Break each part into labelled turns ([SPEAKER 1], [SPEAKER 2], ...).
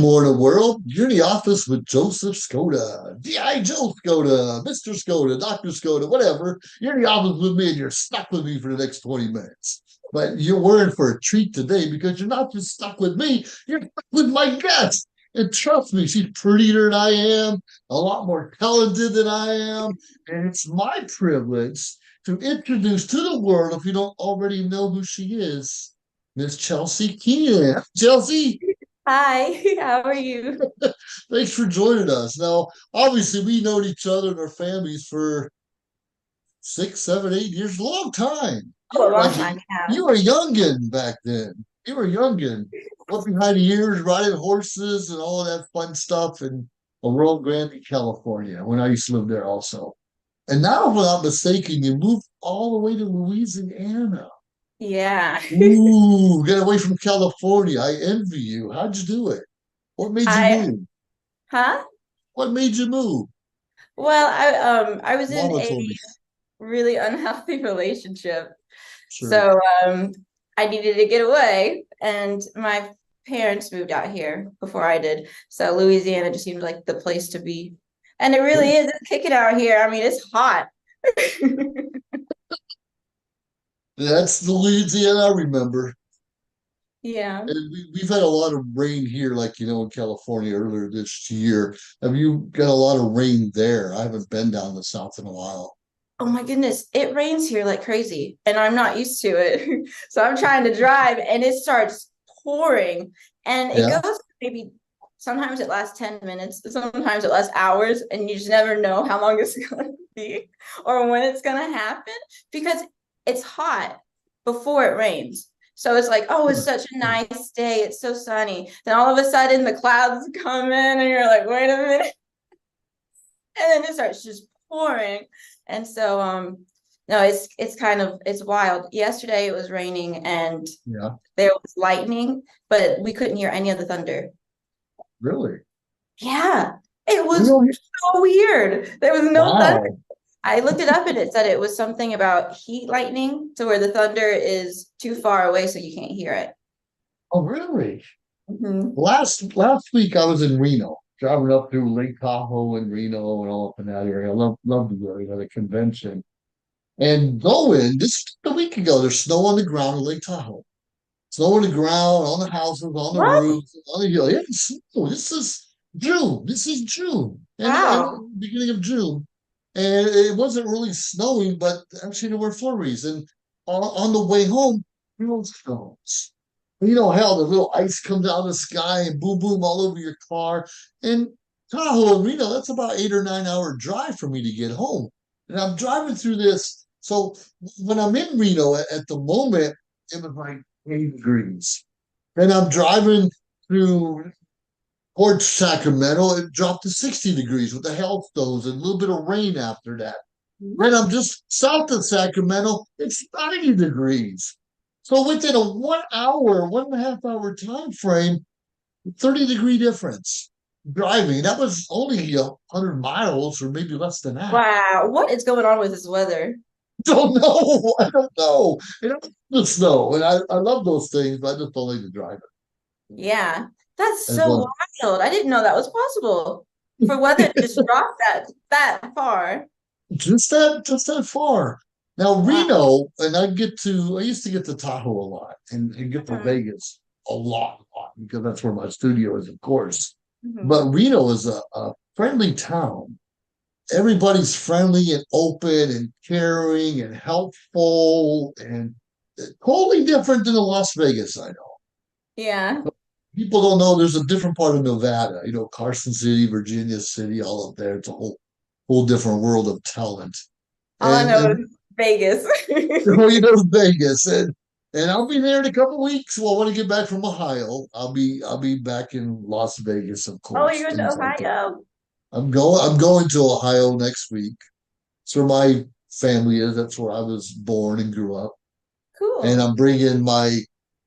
[SPEAKER 1] morning, world. You're in the office with Joseph Skoda, G.I. Joe Skoda, Mr. Skoda, Dr. Skoda, whatever. You're in the office with me and you're stuck with me for the next 20 minutes. But you're in for a treat today because you're not just stuck with me, you're stuck with my guest. And trust me, she's prettier than I am, a lot more talented than I am. And it's my privilege to introduce to the world, if you don't already know who she is, Miss Chelsea Keenan. Chelsea,
[SPEAKER 2] Hi, how are you?
[SPEAKER 1] thanks for joining us. Now, obviously, we known each other and our families for 6, 7, 8 years, long time. You
[SPEAKER 2] Oh, a
[SPEAKER 1] were
[SPEAKER 2] long
[SPEAKER 1] like
[SPEAKER 2] time, yeah.
[SPEAKER 1] you were a youngin back then. You were youngin, up behind the years, riding horses and all of that fun stuff in Oro Grande, California, when I used to live there also. And now, if I'm not mistaken, you moved all the way to Louisiana.
[SPEAKER 2] Yeah.
[SPEAKER 1] Ooh, get away from California. I envy you. How'd you do it? What made you
[SPEAKER 2] I,
[SPEAKER 1] move?
[SPEAKER 2] huh?
[SPEAKER 1] What made you move?
[SPEAKER 2] Well, I was in
[SPEAKER 1] Mama
[SPEAKER 2] a
[SPEAKER 1] told me.
[SPEAKER 2] really unhealthy relationship.
[SPEAKER 1] Sure.
[SPEAKER 2] So, I needed to get away, and my parents moved out here before I did. So Louisiana just seemed like the place to be. And it really is. It's kicking out here. I mean, it's hot.
[SPEAKER 1] That's the Louisiana I remember.
[SPEAKER 2] Yeah.
[SPEAKER 1] And we've had a lot of rain here, like in California earlier this year. Have you got a lot of rain there? I haven't been down the south in a while.
[SPEAKER 2] Oh my goodness, it rains here like crazy, and I'm not used to it. So I'm trying to drive, and it starts pouring, and it
[SPEAKER 1] Yeah.
[SPEAKER 2] goes maybe sometimes it lasts 10 minutes, sometimes it lasts hours, and you just never know how long it's going to be or when it's going to happen because it's hot before it rains. So it's like, oh, it's such a nice day. It's so sunny. Then all of a sudden the clouds come in, and you're like, wait a minute. And then it starts just pouring. And so no, it's kind of it's wild. Yesterday it was raining and
[SPEAKER 1] Yeah.
[SPEAKER 2] there was lightning, but we couldn't hear any of the thunder.
[SPEAKER 1] Really?
[SPEAKER 2] Yeah, it
[SPEAKER 1] You
[SPEAKER 2] was
[SPEAKER 1] know,
[SPEAKER 2] so weird. There was no thunder.
[SPEAKER 1] wow.
[SPEAKER 2] I looked it up and it said it was something about heat lightning to where the thunder is too far away so you can't hear it.
[SPEAKER 1] Oh, really?
[SPEAKER 2] Mhm.
[SPEAKER 1] Last week I was in Reno, driving up through Lake Tahoe and Reno and all up in that area. I love the area, the convention. And going this a week ago, there's snow on the ground in Lake Tahoe. Snow on the ground, on the houses, on the
[SPEAKER 2] What?
[SPEAKER 1] roofs, on the hill. Yeah, snow. This is June. This is June, and
[SPEAKER 2] Wow.
[SPEAKER 1] beginning of June, and it wasn't really snowing, but actually there were flurries. And on the way home, hailstones. How the little ice comes out of the sky and boom, boom all over your car. And Tahoe and Reno, that's about 8 or 9 hour drive for me to get home. And I'm driving through this. So when I'm in Reno at the moment, it was like 80 degrees. And I'm driving through towards Sacramento, it dropped to 60 degrees with the hailstones and a little bit of rain after that. Then
[SPEAKER 2] What?
[SPEAKER 1] I'm just south of Sacramento, it's 90 degrees. So within a 1 hour, 1.5 hour time frame, 30-degree difference driving. That was only 100 miles or maybe less than that.
[SPEAKER 2] Wow. What is going on with this weather?
[SPEAKER 1] Don't know. I don't know. The snow, and I love those things, but I just don't like to drive
[SPEAKER 2] Yeah, that's
[SPEAKER 1] it as
[SPEAKER 2] so
[SPEAKER 1] well.
[SPEAKER 2] wild. I didn't know that was possible for weather to just drop that far.
[SPEAKER 1] Just that far. Now
[SPEAKER 2] Wow.
[SPEAKER 1] Reno, and I used to get to Tahoe a lot and get to
[SPEAKER 2] Mhm,
[SPEAKER 1] Vegas a lot, because that's where my studio is, of course.
[SPEAKER 2] mhm.
[SPEAKER 1] But Reno is a friendly town. Everybody's friendly and open and caring and helpful and totally different than the Las Vegas I know.
[SPEAKER 2] Yeah.
[SPEAKER 1] People don't know there's a different part of Nevada, Carson City, Virginia City, all up there. It's a whole different world of talent.
[SPEAKER 2] All I know
[SPEAKER 1] And
[SPEAKER 2] is Vegas.
[SPEAKER 1] Vegas, and I'll be there in a couple of weeks. Well, when I get back from Ohio, I'll be back in Las Vegas, of
[SPEAKER 2] Oh,
[SPEAKER 1] course,
[SPEAKER 2] you're going to
[SPEAKER 1] things like that.
[SPEAKER 2] Ohio.
[SPEAKER 1] I'm going to Ohio next week. It's where my family is. That's where I was born and grew up. And
[SPEAKER 2] Cool.
[SPEAKER 1] I'm bringing I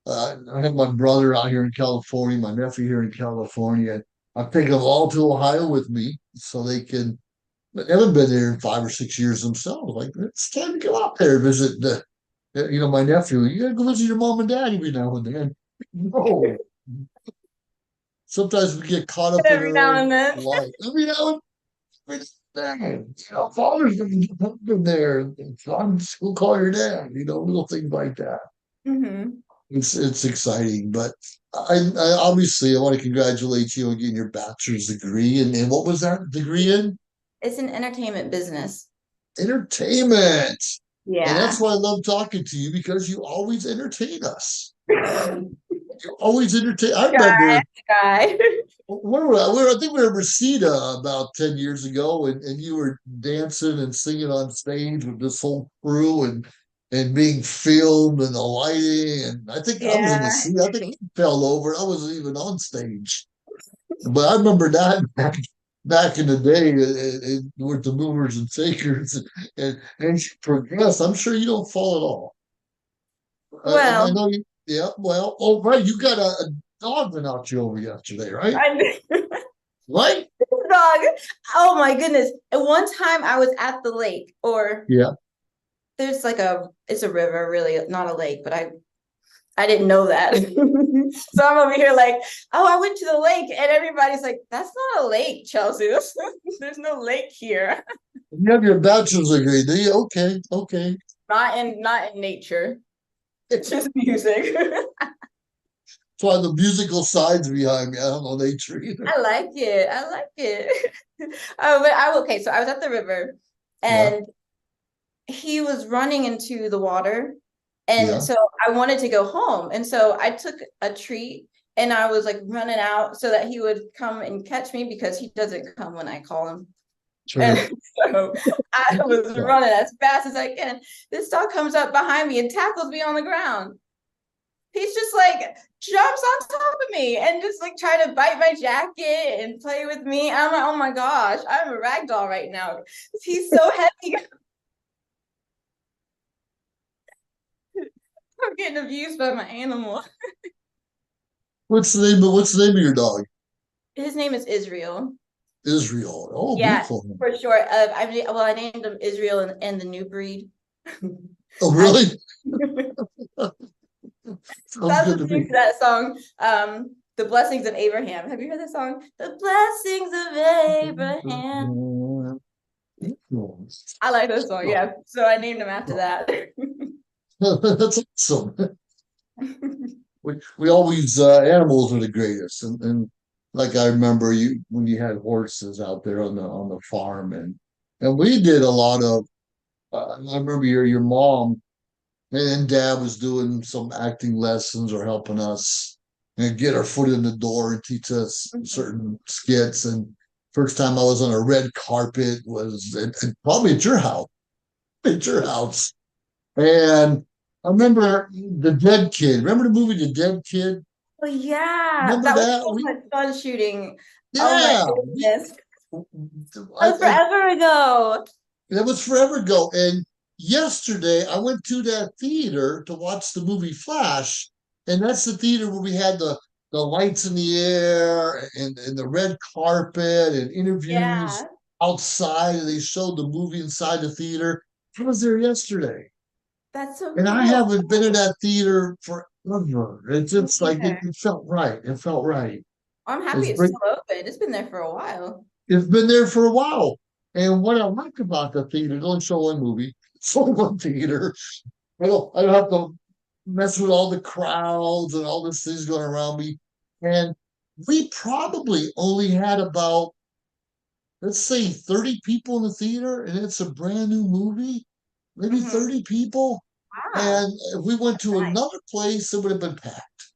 [SPEAKER 1] have my brother out here in California, my nephew here in California. I'm taking them all to Ohio with me so they can. They haven't been there in 5 or 6 years themselves. Like, it's time to go out there and visit my nephew. You gotta go visit your mom and dad every now and then. No. sometimes we get caught up in
[SPEAKER 2] Every
[SPEAKER 1] our
[SPEAKER 2] now
[SPEAKER 1] own
[SPEAKER 2] and then.
[SPEAKER 1] life. I mean, it's dang, father's gonna jump in there. I'm just gonna call your dad, little things like that.
[SPEAKER 2] Hmm.
[SPEAKER 1] It's exciting, but I obviously I want to congratulate you on getting your bachelor's degree. And what was that degree in?
[SPEAKER 2] It's an entertainment business.
[SPEAKER 1] Entertainment. And
[SPEAKER 2] Yeah.
[SPEAKER 1] that's why I love talking to you because you always entertain us. You always entertain. I
[SPEAKER 2] Guy,
[SPEAKER 1] remember
[SPEAKER 2] guy.
[SPEAKER 1] I think we were at Reseda about 10 years ago, and you were dancing and singing on stage with this whole crew and being filmed and the lighting. And I think I was in the
[SPEAKER 2] Yeah.
[SPEAKER 1] seat. I think he fell over. I wasn't even on stage. But I remember that back in the day with the movers and shakers and you progress. I'm sure you don't fall at all. I
[SPEAKER 2] Well,
[SPEAKER 1] know you, yeah, well, oh, right. You got a dog went out you over yesterday, right?
[SPEAKER 2] I
[SPEAKER 1] Right?
[SPEAKER 2] dog. Oh my goodness. At one time I was at the lake, or
[SPEAKER 1] Yeah.
[SPEAKER 2] there's like it's a river, really, not a lake, but I didn't know that. So I'm over here like, oh, I went to the lake, and everybody's like, that's not a lake, Chelsea. There's no lake here.
[SPEAKER 1] You have your bachelor's degree, do you? Okay, okay.
[SPEAKER 2] Not in nature. It's
[SPEAKER 1] That's
[SPEAKER 2] just music.
[SPEAKER 1] why the musical side's behind me. I don't know nature either.
[SPEAKER 2] I like it. I like it. Oh, but okay, so I was at the river,
[SPEAKER 1] Yeah,
[SPEAKER 2] and he was running into the water. And
[SPEAKER 1] yeah.
[SPEAKER 2] so I wanted to go home. And so I took a treat and I was like running out so that he would come and catch me, because he doesn't come when I call him. And
[SPEAKER 1] Sure.
[SPEAKER 2] so I was
[SPEAKER 1] Yeah.
[SPEAKER 2] running as fast as I can. This dog comes up behind me and tackles me on the ground. He's just like jumps on top of me and just like try to bite my jacket and play with me. I'm like, oh my gosh, I'm a rag doll right now. He's so heavy. I'm getting abused by my animal.
[SPEAKER 1] What's the name of your dog?
[SPEAKER 2] His name is Israel.
[SPEAKER 1] Israel. Oh,
[SPEAKER 2] Yeah,
[SPEAKER 1] beautiful.
[SPEAKER 2] for sure. I named him Israel and the new breed.
[SPEAKER 1] Oh,
[SPEAKER 2] I
[SPEAKER 1] really? Sounds
[SPEAKER 2] That's
[SPEAKER 1] good
[SPEAKER 2] the
[SPEAKER 1] to
[SPEAKER 2] thing
[SPEAKER 1] me.
[SPEAKER 2] to that song. The Blessings of Abraham. Have you heard that song? The Blessings of Abraham. I like that song. Yeah, so I named him after that.
[SPEAKER 1] That's awesome. We always animals are the greatest, and like I remember you when you had horses out there on the farm, and we did a lot of. I remember your mom and dad was doing some acting lessons or helping us and get our foot in the door and teach us certain skits. And first time I was on a red carpet was probably at your house, at your house. And I remember the Dead Kid. Remember the movie The Dead Kid?
[SPEAKER 2] Oh yeah,
[SPEAKER 1] Remember
[SPEAKER 2] that was
[SPEAKER 1] that?
[SPEAKER 2] so much fun shooting. Oh my
[SPEAKER 1] Yeah,
[SPEAKER 2] goodness, that was
[SPEAKER 1] I
[SPEAKER 2] forever ago.
[SPEAKER 1] that was forever ago. And yesterday I went to that theater to watch the movie Flash, and that's the theater where we had the lights in the air and the red carpet and interviews
[SPEAKER 2] Yeah,
[SPEAKER 1] outside, and they showed the movie inside the theater. I was there yesterday,
[SPEAKER 2] that's so
[SPEAKER 1] and I
[SPEAKER 2] cool.
[SPEAKER 1] haven't been in that theater forever. It's
[SPEAKER 2] Me
[SPEAKER 1] just like
[SPEAKER 2] either.
[SPEAKER 1] it felt right. It felt right.
[SPEAKER 2] I'm happy
[SPEAKER 1] It's
[SPEAKER 2] it's
[SPEAKER 1] great.
[SPEAKER 2] still open. It's been there for a while.
[SPEAKER 1] It's been there for a while. And what I like about the theater, they only show one movie. It's only one theater. I don't have to mess with all the crowds and all these things going around me. And we probably only had about, let's say, 30 people in the theater, and it's a brand new movie, maybe
[SPEAKER 2] Hmm.
[SPEAKER 1] 30 people.
[SPEAKER 2] Wow.
[SPEAKER 1] And if we went to
[SPEAKER 2] Nice.
[SPEAKER 1] another place, it would have been packed.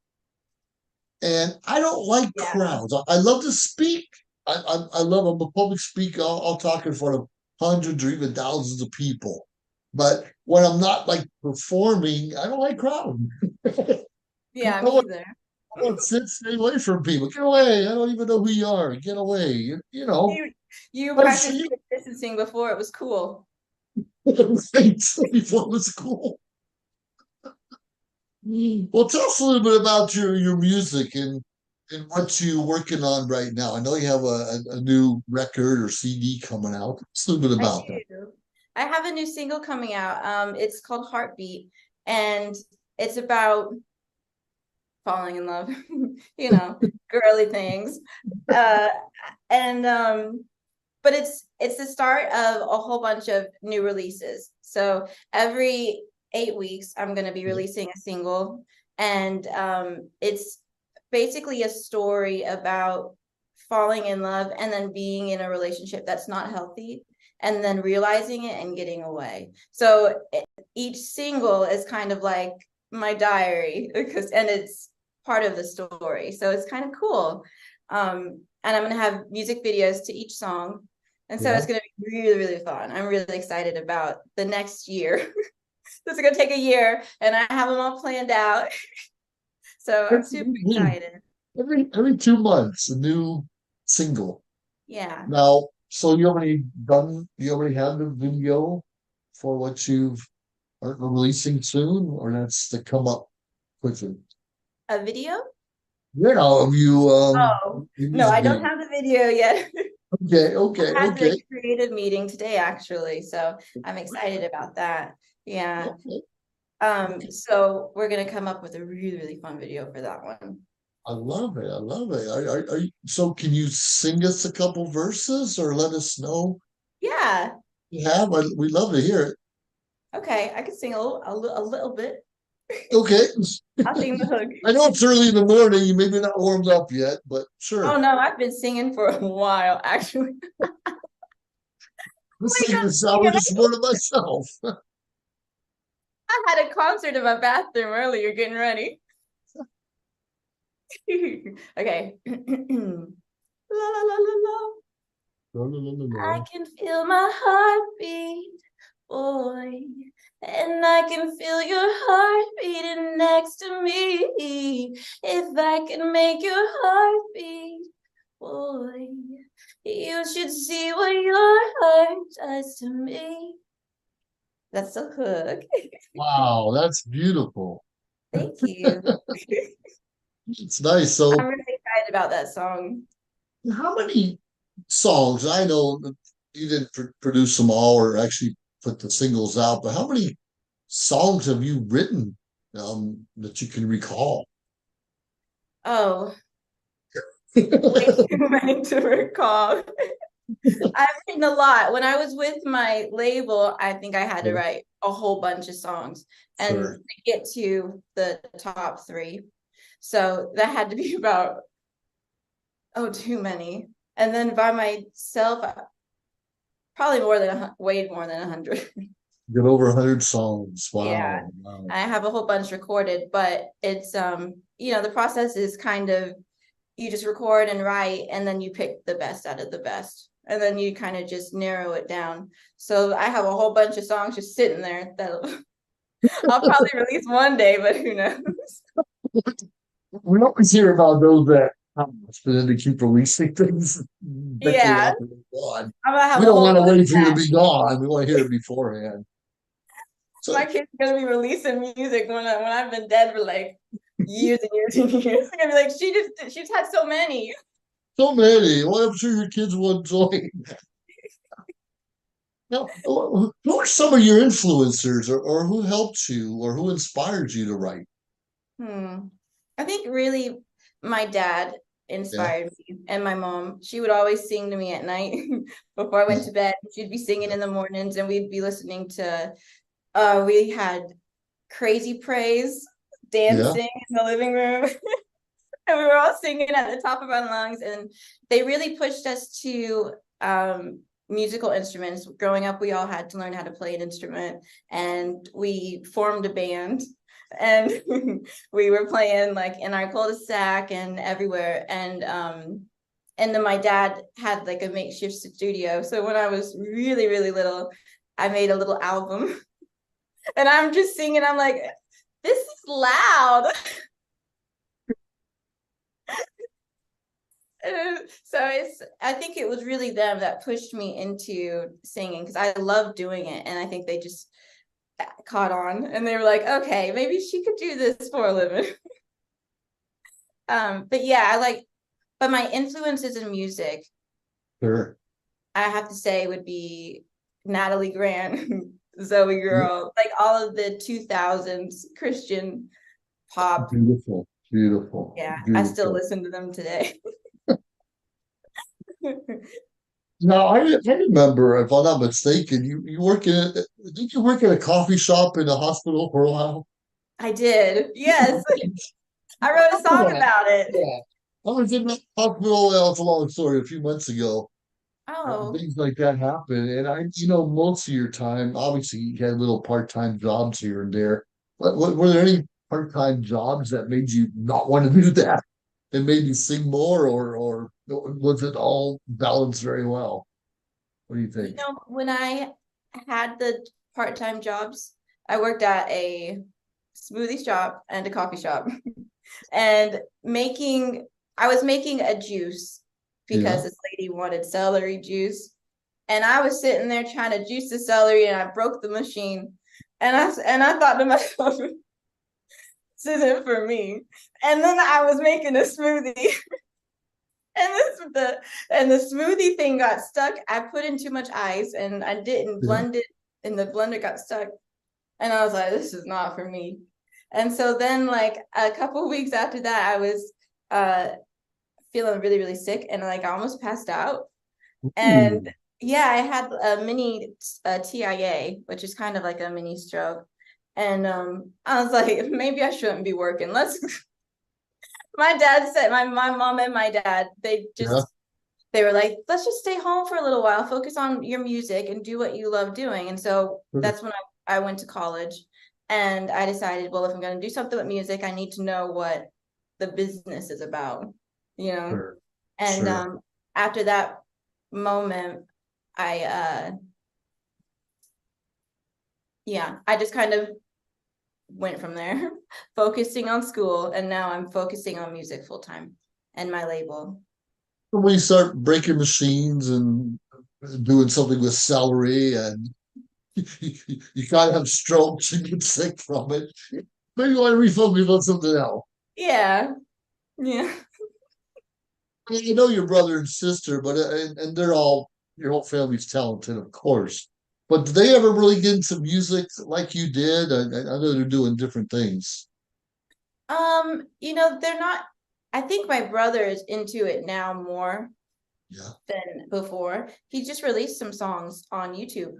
[SPEAKER 1] And I don't like
[SPEAKER 2] Yeah.
[SPEAKER 1] crowds. I love to speak. I love. I'm a public speaker. I'll talk in front of hundreds or even thousands of people. But when I'm not like performing, I don't like crowds. I
[SPEAKER 2] Yeah, me
[SPEAKER 1] want,
[SPEAKER 2] either.
[SPEAKER 1] I want to stay away from people. Get away! I don't even know who you are. Get away!
[SPEAKER 2] You you
[SPEAKER 1] I've seen
[SPEAKER 2] practiced your distancing before. It was cool.
[SPEAKER 1] things before it was cool. Well, tell us a little bit about your music and what you're working on right now. I know you have a new record or CD coming out. Just a little bit
[SPEAKER 2] I
[SPEAKER 1] about that.
[SPEAKER 2] do. I have a new single coming out. It's called Heartbeat, and it's about falling in love, you know, girly things. Uh, and but it's the start of a whole bunch of new releases. So every 8 weeks, I'm going to be releasing a single, and it's basically a story about falling in love and then being in a relationship that's not healthy, and then realizing it and getting away. So each single is kind of like my diary, and it's part of the story. So it's kind of cool. And I'm going to have music videos to each song. And so
[SPEAKER 1] Yeah.
[SPEAKER 2] it's going to be really, really fun. I'm really excited about the next year. This is going to take a year, and I have them all planned out. So I'm super excited.
[SPEAKER 1] Every 2 months, a new single.
[SPEAKER 2] Yeah.
[SPEAKER 1] Now, so you already have the video for what you've are releasing soon, or that's to come up quickly?
[SPEAKER 2] A video?
[SPEAKER 1] Yeah, of you
[SPEAKER 2] Oh,
[SPEAKER 1] your
[SPEAKER 2] no,
[SPEAKER 1] music
[SPEAKER 2] I don't
[SPEAKER 1] video.
[SPEAKER 2] have the video yet.
[SPEAKER 1] Okay, okay,
[SPEAKER 2] I had
[SPEAKER 1] okay.
[SPEAKER 2] the creative meeting today, actually. So I'm excited about that. Yeah.
[SPEAKER 1] Okay, okay.
[SPEAKER 2] So we're gonna come up with a really, really fun video for that one.
[SPEAKER 1] I love it. I love it. So can you sing us a couple verses or let us know
[SPEAKER 2] Yeah.
[SPEAKER 1] you have? We'd love to hear it.
[SPEAKER 2] Okay. I can sing a little bit.
[SPEAKER 1] Okay.
[SPEAKER 2] I'll sing the hook.
[SPEAKER 1] I know it's early in the morning. You maybe not warmed up yet, but
[SPEAKER 2] Oh
[SPEAKER 1] sure.
[SPEAKER 2] no, I've been singing for a while, actually.
[SPEAKER 1] I'm
[SPEAKER 2] Wake
[SPEAKER 1] singing
[SPEAKER 2] up,
[SPEAKER 1] this hour this morning myself.
[SPEAKER 2] I had a concert in my bathroom earlier getting ready. Okay. La la la la la.
[SPEAKER 1] No, no, no, no,
[SPEAKER 2] I
[SPEAKER 1] no.
[SPEAKER 2] can feel my heartbeat, boy, and I can feel your heart beating next to me. If I can make your heart beat, boy, you should see what your heart does to me. That's a hook.
[SPEAKER 1] Wow, that's beautiful.
[SPEAKER 2] Thank you.
[SPEAKER 1] It's nice. So,
[SPEAKER 2] I'm really excited about that song.
[SPEAKER 1] how many songs? I know that you didn't produce them all or actually put the singles out, but how many songs have you written that you can recall?
[SPEAKER 2] Oh, way too many to recall. I've written a lot. When I was with my label, I think I had to write a whole bunch of songs and
[SPEAKER 1] Sure.
[SPEAKER 2] to get to the top three. So that had to be about, oh, too many. And then by myself, probably way more than 100.
[SPEAKER 1] Get over 100 songs.
[SPEAKER 2] Yeah.
[SPEAKER 1] Wow. Wow.
[SPEAKER 2] I have a whole bunch recorded, but it's the process is kind of, you just record and write, and then you pick the best out of the best, and then you kind of just narrow it down. So I have a whole bunch of songs just sitting there that I'll probably release one day, but who knows?
[SPEAKER 1] We always hear about those that but then they keep releasing things decade
[SPEAKER 2] Yeah,
[SPEAKER 1] after they're gone.
[SPEAKER 2] I'm gonna have
[SPEAKER 1] We
[SPEAKER 2] a
[SPEAKER 1] don't
[SPEAKER 2] whole
[SPEAKER 1] want to
[SPEAKER 2] list
[SPEAKER 1] wait
[SPEAKER 2] of
[SPEAKER 1] for you to
[SPEAKER 2] that.
[SPEAKER 1] be gone. We want to hear it beforehand.
[SPEAKER 2] My
[SPEAKER 1] So,
[SPEAKER 2] kid's gonna be releasing music when I've been dead for like years and years and years. I'm gonna be like, she's had so many.
[SPEAKER 1] so many. Well, I'm sure your kids will enjoy. Now, who are some of your influencers or who helped you or who inspired you to write?
[SPEAKER 2] I think really my dad
[SPEAKER 1] Yeah.
[SPEAKER 2] inspired me, and my mom. She would always sing to me at night before I went
[SPEAKER 1] Yeah.
[SPEAKER 2] to bed. She'd be singing
[SPEAKER 1] Yeah.
[SPEAKER 2] in the mornings, and we'd be listening to we had Crazy Praise
[SPEAKER 1] Yeah.
[SPEAKER 2] dancing in the living room. And we were all singing at the top of our lungs, and they really pushed us to musical instruments. Growing up, we all had to learn how to play an instrument, and we formed a band, and we were playing like in our cul-de-sac and everywhere. And then my dad had like a makeshift studio. So when I was really, really little, I made a little album, and I'm just singing. I'm like, this is loud. So I think it was really them that pushed me into singing, because I love doing it, and I think they just caught on, and they were like, okay, maybe she could do this for a living. But yeah, but my influences in music,
[SPEAKER 1] Sure.
[SPEAKER 2] I have to say, would be Natalie Grant, Zoe Girl, like all of the 2000s Christian pop
[SPEAKER 1] Beautiful. Beautiful,
[SPEAKER 2] Yeah, I still
[SPEAKER 1] beautiful.
[SPEAKER 2] listen to them today.
[SPEAKER 1] Now, I remember, if I'm not mistaken, you work in, did you work at a coffee shop in a hospital for a while?
[SPEAKER 2] I did. Yes, I wrote a song
[SPEAKER 1] Yeah,
[SPEAKER 2] about it.
[SPEAKER 1] yeah. I was in the hospital, well, it's a long story, a few months ago.
[SPEAKER 2] Oh,
[SPEAKER 1] Things like that happen. And most of your time, obviously, you had little part-time jobs here and there. But were there any part-time jobs that made you not want to do that? It made you sing more, or was it all balanced very well? What do you think?
[SPEAKER 2] when I had the part-time jobs, I worked at a smoothie shop and a coffee shop. And I was making a juice because
[SPEAKER 1] Yeah.
[SPEAKER 2] this lady wanted celery juice. And I was sitting there trying to juice the celery and I broke the machine. And I thought to myself, this isn't for me. And then I was making a smoothie and the smoothie thing got stuck. I put in too much ice and I didn't
[SPEAKER 1] Yeah.
[SPEAKER 2] blend it and the blender got stuck. And I was like, this is not for me. And so then like a couple weeks after that, I was uh feeling really, really sick and like I almost passed out. And
[SPEAKER 1] Ooh.
[SPEAKER 2] yeah, I had a mini TIA, which is kind of like a mini stroke. And I was like, maybe I shouldn't be working. Let's my dad said my mom and my dad,
[SPEAKER 1] Yeah.
[SPEAKER 2] they were like, let's just stay home for a little while, focus on your music and do what you love doing. And so
[SPEAKER 1] Sure.
[SPEAKER 2] that's when I went to college and I decided, well, if I'm going to do something with music, I need to know what the business is about, you know?
[SPEAKER 1] Sure.
[SPEAKER 2] And
[SPEAKER 1] Sure.
[SPEAKER 2] after that moment, I, yeah, I just kind of went from there, focusing on school. And now I'm focusing on music full time and my label.
[SPEAKER 1] When you start breaking machines and doing something with celery, and you kind of have strokes and get sick from it, maybe you want to refocus on something else.
[SPEAKER 2] Yeah. Yeah.
[SPEAKER 1] I mean, you know your brother and sister, but and they're all your whole family's talented, of course. But did they ever really get into music like you did? I know they're doing different things.
[SPEAKER 2] They're not, I think my brother is into it now more
[SPEAKER 1] Yeah.
[SPEAKER 2] than before. He just released some songs on YouTube.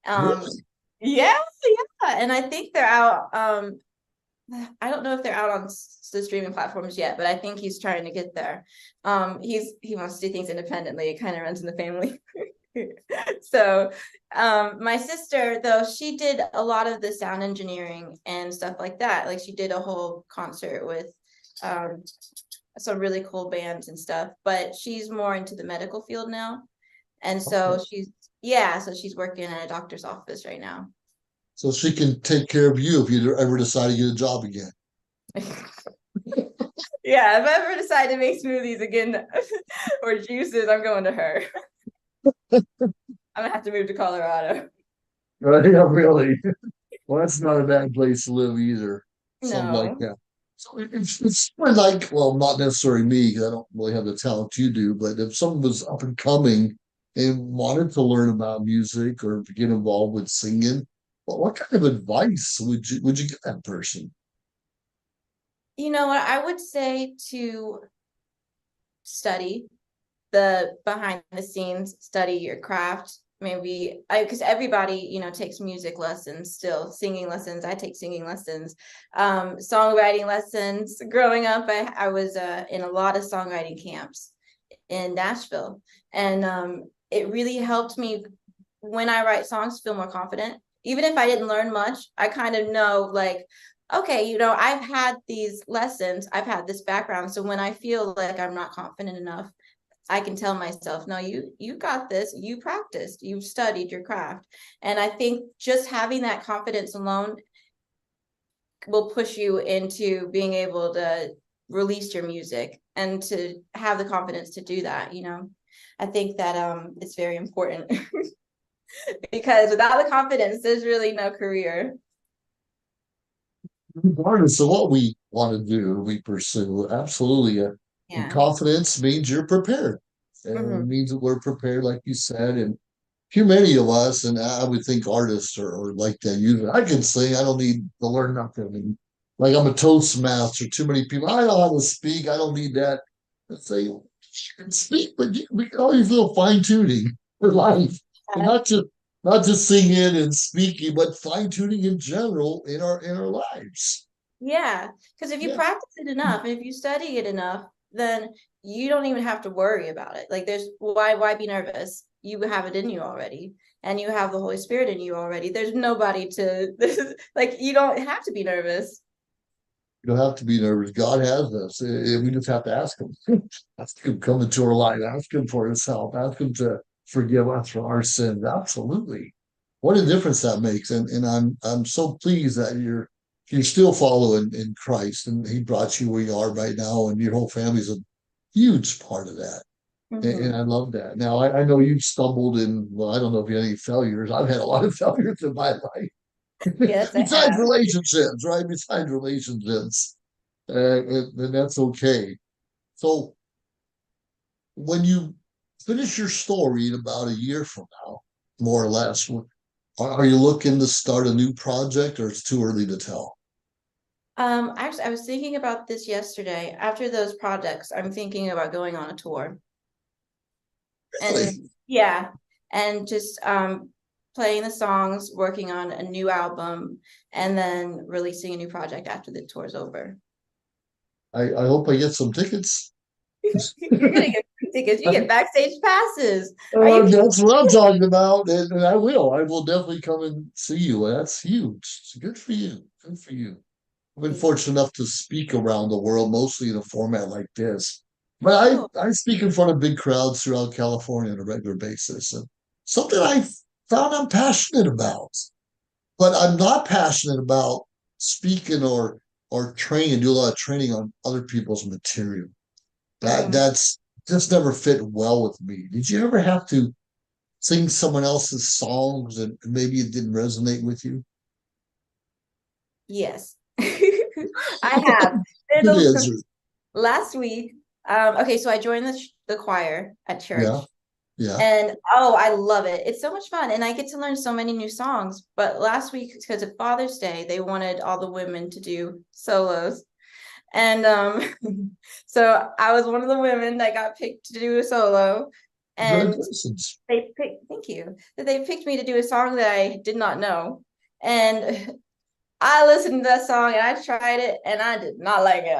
[SPEAKER 2] Um,
[SPEAKER 1] Really?
[SPEAKER 2] yeah, yeah. And I think they're out. I don't know if they're out on the streaming platforms yet, but I think he's trying to get there. He wants to do things independently. It kind of runs in the family. So my sister though, she did a lot of the sound engineering and stuff like that. Like she did a whole concert with um some really cool bands and stuff, but she's more into the medical field now. And
[SPEAKER 1] Okay.
[SPEAKER 2] so she's working in a doctor's office right now.
[SPEAKER 1] So she can take care of you if you ever decide to get a job again.
[SPEAKER 2] Yeah, if I ever decide to make smoothies again or juices, I'm going to her. I'm gonna have to move to Colorado.
[SPEAKER 1] Yeah, really. Well, that's not a bad place to live either. Something like
[SPEAKER 2] No.
[SPEAKER 1] that. So it's sort of like, well, not necessarily me because I don't really have the talent you do, but if someone was up and coming and wanted to learn about music or get involved with singing, well, what kind of advice would you give that person?
[SPEAKER 2] You know what? I would say to study the behind the scenes, study your craft. Maybe because everybody, takes music lessons still, singing lessons. I take singing lessons, songwriting lessons. Growing up, I was in a lot of songwriting camps in Nashville. And it really helped me when I write songs feel more confident. Even if I didn't learn much, I kind of know like, okay, I've had these lessons, I've had this background. So when I feel like I'm not confident enough, I can tell myself, no, you got this, you practiced, you've studied your craft. And I think just having that confidence alone will push you into being able to release your music and to have the confidence to do that. I think that it's very important because without the confidence there's really no career.
[SPEAKER 1] Regardless of what we want to do, we pursue, absolutely. And
[SPEAKER 2] Yeah.
[SPEAKER 1] confidence means you're prepared. And it
[SPEAKER 2] Hmm.
[SPEAKER 1] means that we're prepared, like you said, and too many of us, and I would think artists are like that. I can sing. I don't need to learn nothing. like I'm a Toastmaster. Too many people. I know how to speak. I don't need that. I say you can speak, but we can always little fine tuning for life, and not just singing and speaking, but fine tuning in general in our lives.
[SPEAKER 2] Yeah, because if you
[SPEAKER 1] Yeah,
[SPEAKER 2] practice it enough and if you study it enough, then you don't even have to worry about it. Like there's why be nervous? You have it in you already, and you have the Holy Spirit in you already. There's nobody to like you don't have to be nervous.
[SPEAKER 1] you don't have to be nervous. God has us. We just have to ask Him. Ask Him come into our life. Ask Him for His help. Ask Him to forgive us for our sins. Absolutely. What a difference that makes. And I'm so pleased that you're still following in Christ and He brought you where you are right now, and your whole family's a huge part of that. And
[SPEAKER 2] Hmm.
[SPEAKER 1] I love that. Now I know you've stumbled in, well, I don't know if you had any failures. I've had a lot of failures in my life.
[SPEAKER 2] Yes, I
[SPEAKER 1] Besides
[SPEAKER 2] have.
[SPEAKER 1] relationships, right? Besides relationships. And that's okay. So when you finish your story in about a year from now, more or less, are you looking to start a new project, or it's too early to tell?
[SPEAKER 2] Actually, I was thinking about this yesterday. After those projects, I'm thinking about going on a tour. And
[SPEAKER 1] Really?
[SPEAKER 2] yeah, and just playing the songs, working on a new album, and then releasing a new project after the tour's over.
[SPEAKER 1] I hope I get some tickets.
[SPEAKER 2] You're gonna get free tickets. You get backstage passes. Are you kidding?
[SPEAKER 1] That's what I'm talking about, and I will. I will definitely come and see you. That's huge. It's good for you. Good for you. I've been
[SPEAKER 2] Thank you.
[SPEAKER 1] fortunate enough to speak around the world, mostly in a format like this. But
[SPEAKER 2] Oh,
[SPEAKER 1] I speak in front of big crowds throughout California on a regular basis, and something I found I'm passionate about. But I'm not passionate about speaking or training, do a lot of training on other people's material.
[SPEAKER 2] mm,
[SPEAKER 1] That's just never fit well with me. Did you ever have to sing someone else's songs and maybe it didn't resonate with you?
[SPEAKER 2] yes. I have. There's
[SPEAKER 1] Good
[SPEAKER 2] a
[SPEAKER 1] answer.
[SPEAKER 2] last week. Okay, so I joined the choir at
[SPEAKER 1] Yeah,
[SPEAKER 2] church.
[SPEAKER 1] yeah.
[SPEAKER 2] And oh, I love it. It's so much fun. And I get to learn so many new songs. But last week, because of Father's Day, they wanted all the women to do solos. And so I was one of the women that got picked to do a solo. And
[SPEAKER 1] Congratulations.
[SPEAKER 2] they picked, thank you, that they picked me to do a song that I did not know. And I listened to that song and I tried it and I did not like it.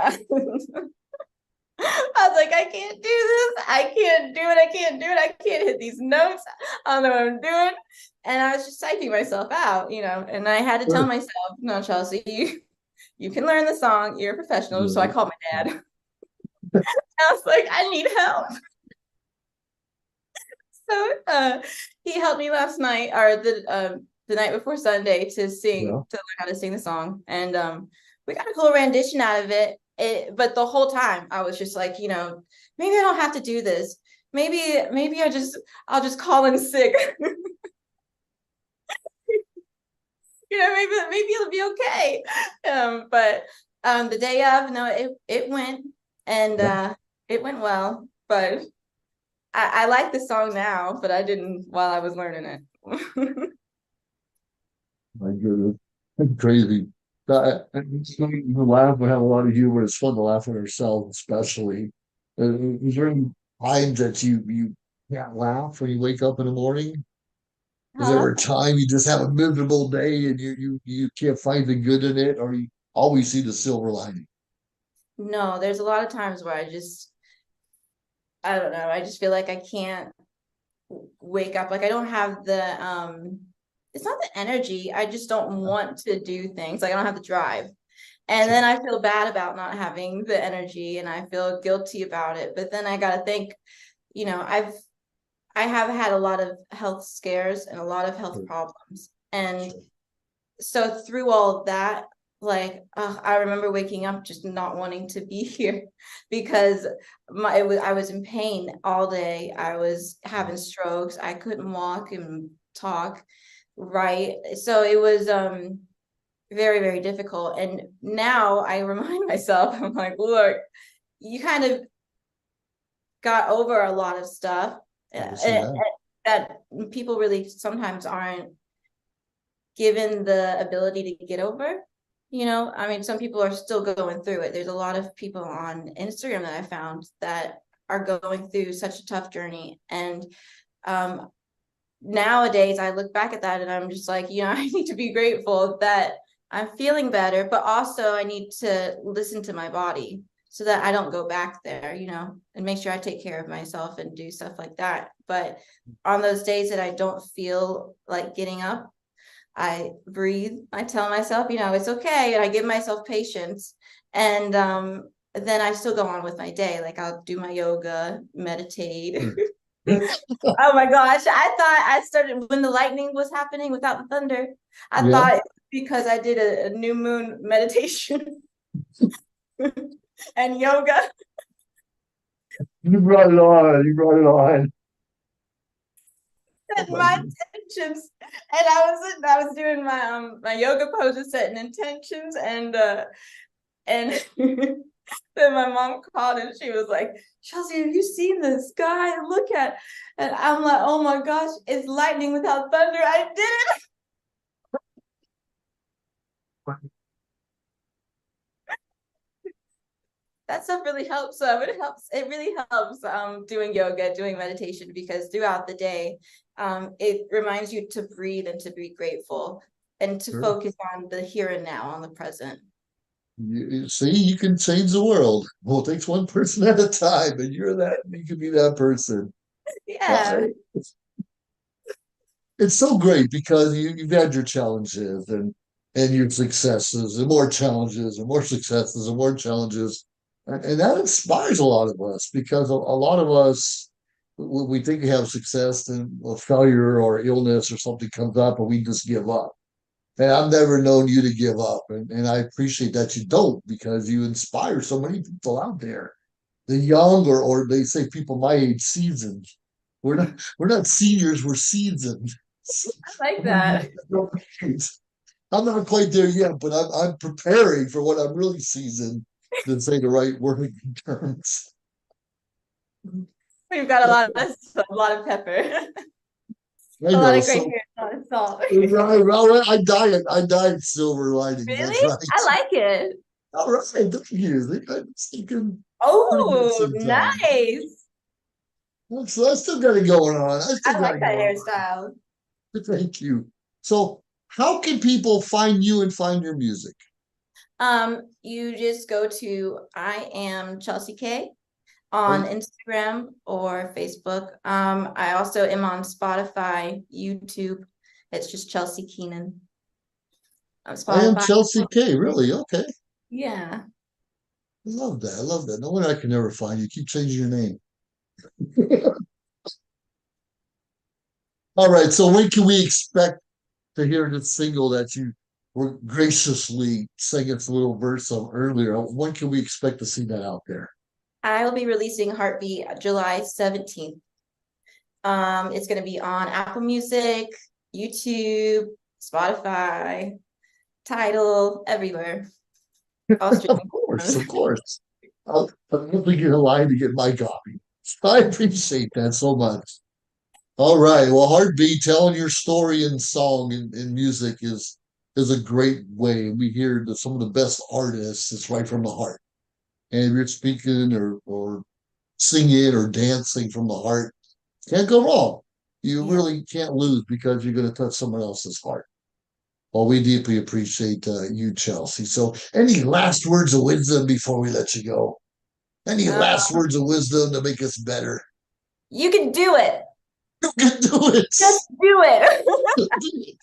[SPEAKER 2] I was like, I can't do this. I can't do it. I can't do it. I can't hit these notes. I don't know what I'm doing. And I was just psyching myself out, and I had to tell
[SPEAKER 1] Sure.
[SPEAKER 2] myself, no, Chelsea, you can learn the song. You're a professional. So I
[SPEAKER 1] Yeah.
[SPEAKER 2] called my dad. I was like, I need help. So he helped me last night or the night before Sunday
[SPEAKER 1] Yeah.
[SPEAKER 2] to learn how to sing the song. And we got a cool rendition out of but the whole time I was just like, maybe I don't have to do this. Maybe I'll just call in sick. Maybe it'll be okay. But the day of, no, it went and
[SPEAKER 1] Yeah.
[SPEAKER 2] it went well. But I like the song now, but I didn't while I was learning it.
[SPEAKER 1] My goodness. That's crazy. We laugh, we have a lot of humor. It's fun to laugh at ourselves, especially. Is there any times that you can't laugh when you wake up in the morning? Is there
[SPEAKER 2] Huh?
[SPEAKER 1] a time you just have a miserable day and you can't find the good in it, or you always see the silver lining?
[SPEAKER 2] No, there's a lot of times where I don't know, I just feel like I can't wake up. Like I don't have it's not the energy. I just don't want to do things. Like I don't have the drive. And then
[SPEAKER 1] Sure.
[SPEAKER 2] I feel bad about not having the energy and I feel guilty about it. But then I gotta think, you know, I have had a lot of health scares and a lot of health
[SPEAKER 1] Sure.
[SPEAKER 2] problems. And
[SPEAKER 1] Sure.
[SPEAKER 2] so through all that, like I remember waking up just not wanting to be here because I was in pain all day. I was having strokes. I couldn't walk and talk right. So it was very, very difficult. And now I remind myself, I'm like, look, you kind of got over a lot of stuff
[SPEAKER 1] Yes, you have.
[SPEAKER 2] that people really sometimes aren't given the ability to get over, I mean, some people are still going through it. There's a lot of people on Instagram that I found that are going through such a tough journey. And um, nowadays I look back at that and I'm just like, I need to be grateful that I'm feeling better, but also I need to listen to my body so that I don't go back there, and make sure I take care of myself and do stuff like that. But on those days that I don't feel like getting up, I breathe. I tell myself, it's okay. And I give myself patience. And then I still go on with my day. Like I'll do my yoga, meditate. Oh my gosh. I thought I started when the lightning was happening without the thunder. I
[SPEAKER 1] Yeah.
[SPEAKER 2] thought it was because I did a new moon meditation and yoga.
[SPEAKER 1] You brought it on. You brought it on. Oh
[SPEAKER 2] Setting
[SPEAKER 1] my
[SPEAKER 2] my
[SPEAKER 1] God.
[SPEAKER 2] intentions. And I was doing my yoga poses, setting intentions, and then my mom called and she was like, Chelsea, have you seen the sky? Look at, and I'm like, oh my gosh, it's lightning without thunder. I did it. That stuff really helps. It really helps doing yoga, doing meditation, because throughout the day, it reminds you to breathe and to be grateful and to
[SPEAKER 1] Sure.
[SPEAKER 2] focus on the here and now, on the present.
[SPEAKER 1] You see, you can change the world. Well, it takes one person at a time, and you're that. You can be that person.
[SPEAKER 2] Yeah.
[SPEAKER 1] Well, it's so great because you've had your challenges and your successes, and more challenges, and more successes, and more challenges, and that inspires a lot of us because a lot of us we think we have success, and a failure or illness or something comes up, and we just give up. And I've never known you to give up. And I appreciate that you don't because you inspire so many people out there. The young or they say people my age seasoned. We're not seniors, we're seasoned.
[SPEAKER 2] I like that.
[SPEAKER 1] I'm not quite there yet, but I'm preparing for what I'm really seasoned to say the right word in terms.
[SPEAKER 2] We've got a lot of pepper,
[SPEAKER 1] I
[SPEAKER 2] a lot
[SPEAKER 1] know.
[SPEAKER 2] of gray
[SPEAKER 1] So
[SPEAKER 2] hair, a lot of salt.
[SPEAKER 1] right, well, I died silver lining. That's
[SPEAKER 2] Really?
[SPEAKER 1] right.
[SPEAKER 2] I like it.
[SPEAKER 1] All right, thank you. I was thinking pretty good
[SPEAKER 2] Oh,
[SPEAKER 1] sometimes.
[SPEAKER 2] nice.
[SPEAKER 1] So I still got it going on. I still
[SPEAKER 2] I
[SPEAKER 1] got
[SPEAKER 2] like
[SPEAKER 1] it
[SPEAKER 2] that
[SPEAKER 1] going
[SPEAKER 2] hairstyle.
[SPEAKER 1] on. Thank you. So, how can people find you and find your music?
[SPEAKER 2] You just go to I am Chelsea K on
[SPEAKER 1] Right?
[SPEAKER 2] Instagram or Facebook. I also am on Spotify, YouTube. It's just Chelsea Keenan on
[SPEAKER 1] I am
[SPEAKER 2] Spotify.
[SPEAKER 1] Chelsea K. Really? Okay.
[SPEAKER 2] Yeah.
[SPEAKER 1] I love that. I love that. No wonder I can never find you. Keep changing your name. All right. So, when can we expect to hear the single that you were graciously sang its little verse of earlier? When can we expect to see that out there?
[SPEAKER 2] I will be releasing Heartbeat July 17th. It's going to be on Apple Music, YouTube, Spotify, Tidal, everywhere. All
[SPEAKER 1] Of
[SPEAKER 2] streaming
[SPEAKER 1] course,
[SPEAKER 2] platforms.
[SPEAKER 1] of course. I'm definitely get a line to get my copy. I appreciate that so much. All right. Well, Heartbeat, telling your story in song and music is a great way. We hear that some of the best artists, it's right from the heart. And if you're speaking or singing or dancing from the heart, can't go wrong. You
[SPEAKER 2] Yeah.
[SPEAKER 1] really can't lose because you're going to touch someone else's heart. Well, we deeply appreciate you, Chelsea. So, any last words of wisdom before we let you go? Any
[SPEAKER 2] Uh,
[SPEAKER 1] last words of wisdom to make us better?
[SPEAKER 2] you can do it.
[SPEAKER 1] You can do it.
[SPEAKER 2] Just do it.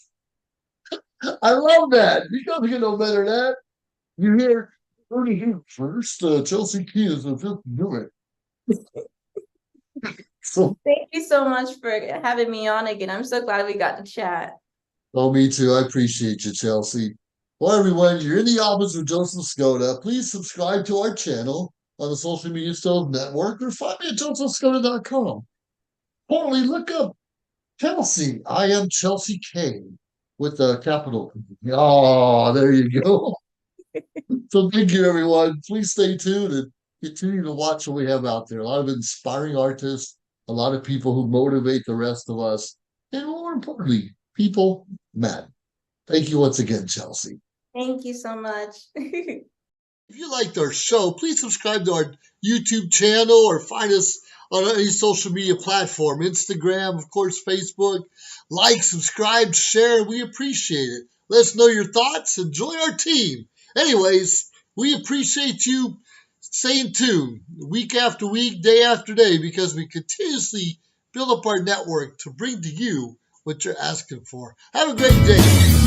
[SPEAKER 1] I love that. You don't get no better than that. You hear, only here first, Chelsea Key is the fifth to do it. So,
[SPEAKER 2] Thank you so much for having me on again. I'm so glad we got to chat.
[SPEAKER 1] oh, me too. I appreciate you, Chelsea. Well, everyone, you're in the office with Joseph Skoda. Please subscribe to our channel on the Social Media Stove Network or find me at josephskoda.com. Holy, look up Chelsea. I am Chelsea K with a capital. Oh, there you go. So thank you, everyone. Please stay tuned and continue to watch what we have out there. A lot of inspiring artists, a lot of people who motivate the rest of us, and more importantly, people matter. Thank you once again, Chelsea.
[SPEAKER 2] Thank you so much.
[SPEAKER 1] If you liked our show, please subscribe to our YouTube channel or find us on any social media platform, Instagram, of course, Facebook. Like, subscribe, share. We appreciate it. Let us know your thoughts and join our team. Anyways, we appreciate you staying tuned week after week, day after day, because we continuously build up our network to bring to you what you're asking for. Have a great day.